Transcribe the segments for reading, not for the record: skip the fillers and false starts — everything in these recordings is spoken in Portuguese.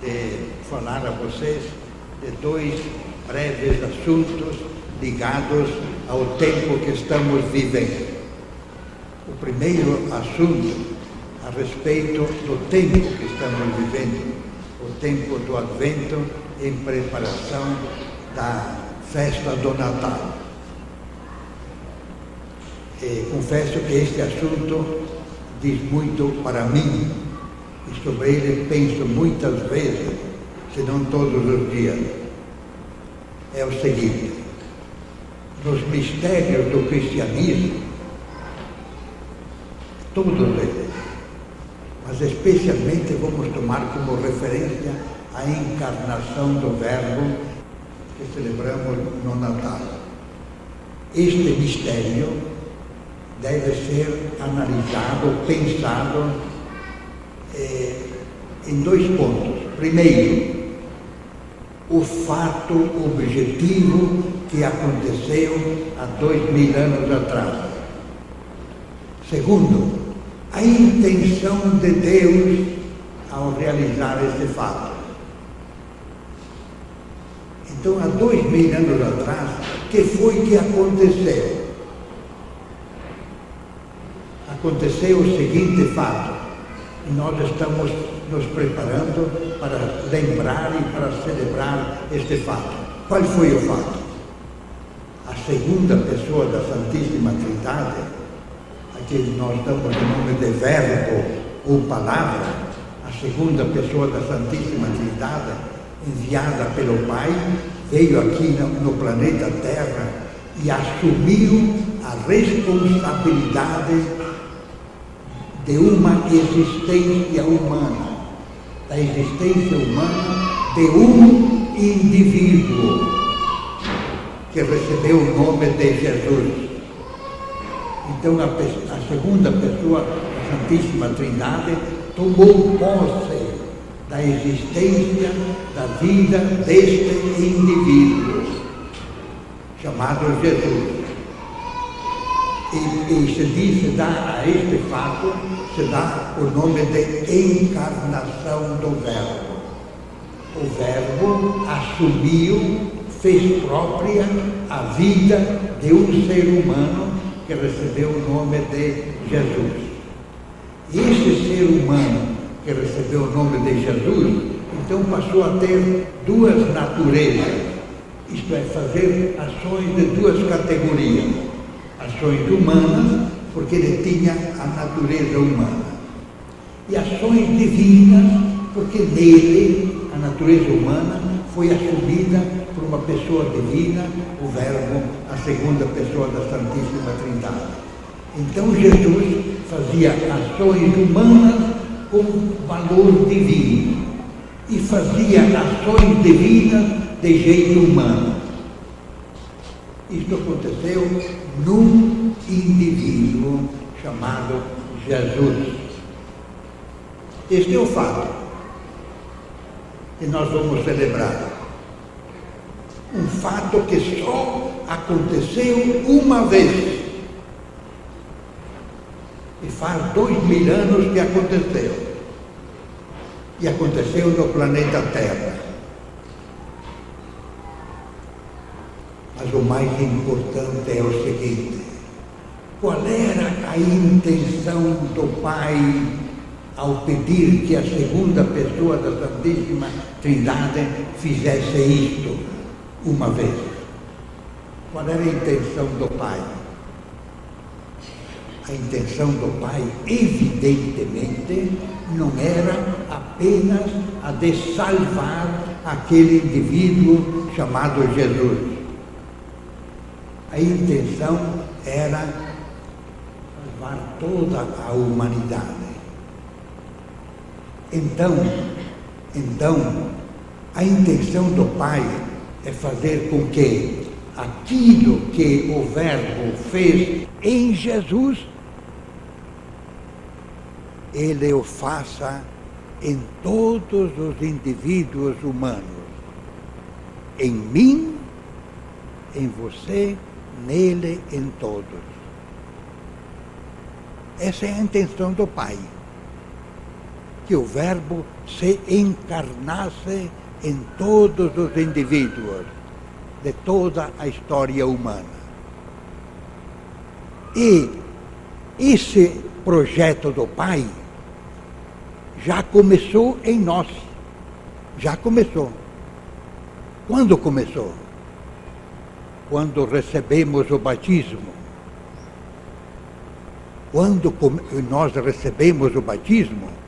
de falar a vocês de dois breves assuntos ligados ao tempo que estamos vivendo. O primeiro assunto a respeito do tempo que estamos vivendo, o tempo do Advento em preparação da festa do Natal. Confesso que este assunto diz muito para mim, e sobre ele penso muitas vezes, se não todos os dias. É o seguinte: nos mistérios do cristianismo, todos eles, mas especialmente vamos tomar como referência a encarnação do Verbo que celebramos no Natal. Este mistério deve ser analisado, pensado em dois pontos. Primeiro, o fato objetivo que aconteceu há 2000 anos atrás. Segundo, a intenção de Deus ao realizar esse fato. Então, há 2000 anos atrás, o que foi que aconteceu? Aconteceu o seguinte fato, e nós estamos nos preparando para lembrar e para celebrar este fato. Qual foi o fato? A segunda pessoa da Santíssima Trindade, a que nós damos o nome de Verbo ou Palavra, a segunda pessoa da Santíssima Trindade, enviada pelo Pai, veio aqui no planeta Terra e assumiu a responsabilidade de uma existência humana, da existência humana de um indivíduo que recebeu o nome de Jesus. Então a segunda pessoa da Santíssima Trindade tomou posse da existência, da vida deste indivíduo, chamado Jesus. E se dá a este fato, se dá o nome de encarnação do Verbo. O Verbo assumiu, fez própria a vida de um ser humano que recebeu o nome de Jesus. E este ser humano que recebeu o nome de Jesus, então passou a ter duas naturezas, isto é, fazer ações de duas categorias. Ações humanas, porque ele tinha a natureza humana, e ações divinas, porque nele a natureza humana foi assumida por uma pessoa divina, o Verbo, a segunda pessoa da Santíssima Trindade. Então Jesus fazia ações humanas com valor divino e fazia ações divinas de jeito humano. Isto aconteceu num indivíduo chamado Jesus. Este é o fato que nós vamos celebrar. Um fato que só aconteceu uma vez. E faz 2000 anos que aconteceu. E aconteceu no planeta Terra. Mas o mais importante é o seguinte: qual era a intenção do Pai ao pedir que a segunda pessoa da Santíssima Trindade fizesse isto uma vez? Qual era a intenção do Pai? A intenção do Pai, evidentemente, não era apenas a de salvar aquele indivíduo chamado Jesus. A intenção era salvar toda a humanidade. Então, a intenção do Pai é fazer com que aquilo que o Verbo fez em Jesus, Ele o faça em todos os indivíduos humanos, em mim, em você, nele, em todos. Essa é a intenção do Pai. que o Verbo se encarnasse em todos os indivíduos de toda a história humana. E esse projeto do Pai já começou em nós. Já começou. Quando começou? Quando recebemos o batismo. Quando nós recebemos o batismo,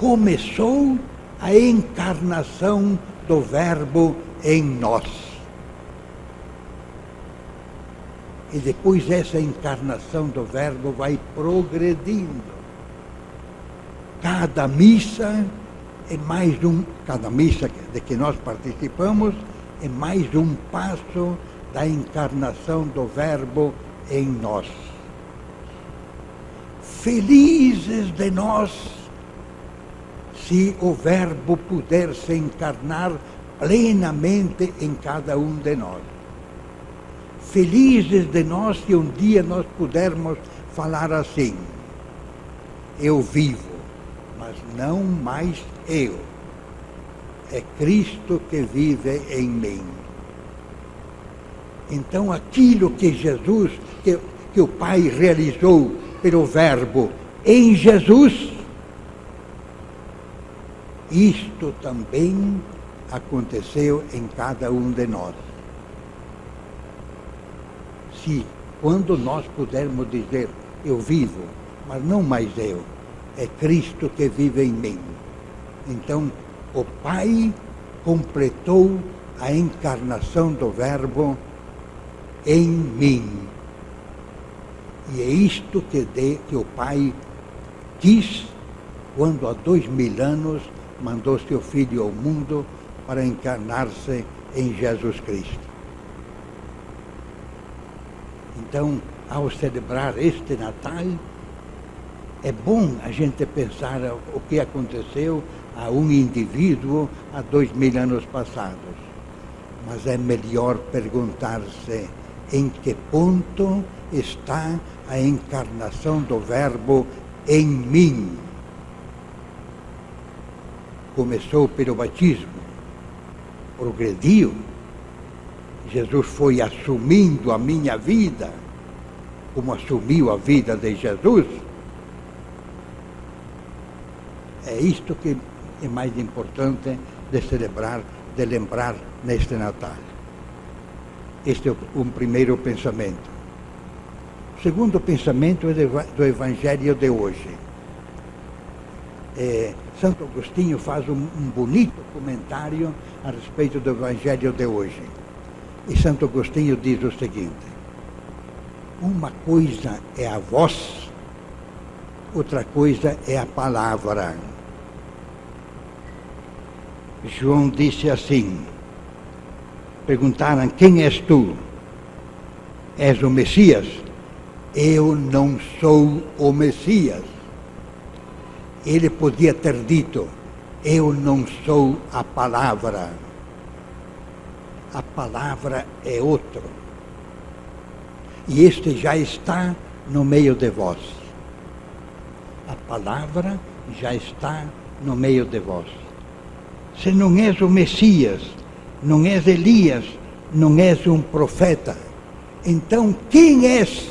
começou a encarnação do Verbo em nós. E depois essa encarnação do Verbo vai progredindo. Cada missa é mais cada missa de que nós participamos é mais um passo da encarnação do Verbo em nós. Felizes de nós se o Verbo puder se encarnar plenamente em cada um de nós. Felizes de nós se um dia nós pudermos falar assim: eu vivo, mas não mais eu. É Cristo que vive em mim. Então aquilo que Jesus, que o Pai realizou pelo Verbo em Jesus, isto também aconteceu em cada um de nós. Se quando nós pudermos dizer, eu vivo, mas não mais eu, é Cristo que vive em mim. Então, o Pai completou a encarnação do Verbo em mim. E é isto que o Pai quis quando há 2000 anos mandou seu Filho ao mundo para encarnar-se em Jesus Cristo. Então, ao celebrar este Natal, é bom a gente pensar o que aconteceu a um indivíduo há 2000 anos passados. Mas é melhor perguntar-se em que ponto está a encarnação do Verbo em mim. Começou pelo batismo, progrediu. Jesus foi assumindo a minha vida, como assumiu a vida de Jesus. É isto que é mais importante de celebrar, de lembrar neste Natal. Este é um primeiro pensamento. O segundo pensamento é do Evangelho de hoje. Santo Agostinho faz um bonito comentário a respeito do Evangelho de hoje. E Santo Agostinho diz o seguinte: uma coisa é a voz, outra coisa é a palavra. João disse assim, perguntaram, quem és tu? És o Messias? Eu não sou o Messias. Ele podia ter dito, eu não sou a palavra. A palavra é outro. E este já está no meio de vós. A palavra já está no meio de vós. Se não és o Messias, não és Elias, não és um profeta, então quem és?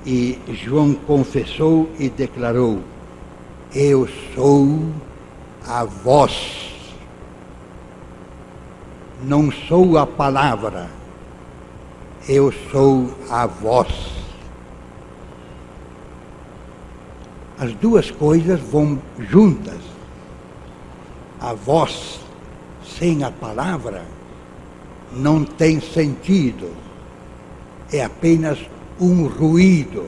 E João confessou e declarou, eu sou a voz. Não sou a palavra, eu sou a voz. As duas coisas vão juntas. A voz sem a palavra não tem sentido. É apenas um ruído.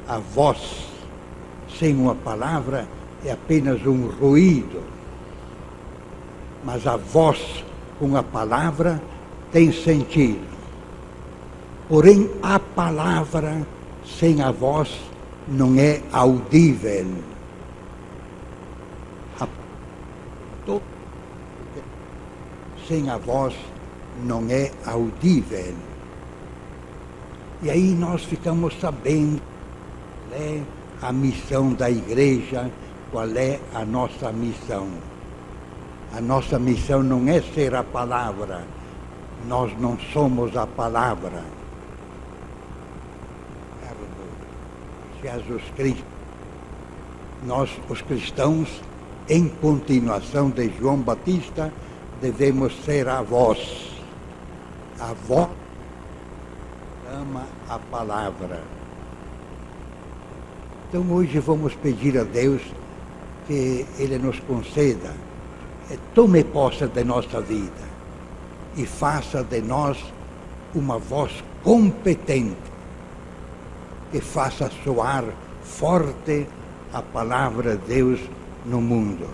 A voz sem uma palavra é apenas um ruído. Mas a voz com a palavra tem sentido. Porém, a palavra sem a voz não é audível. Sem a voz não é audível. E aí nós ficamos sabendo, a missão da igreja. Qual é a nossa missão? A nossa missão não é ser a palavra. Nós não somos a palavra. Jesus Cristo. Nós, os cristãos, em continuação de João Batista, devemos ser a voz. A voz ama a palavra. Então hoje vamos pedir a Deus que Ele nos conceda, tome posse de nossa vida e faça de nós uma voz competente, que faça soar forte a palavra de Deus no mundo.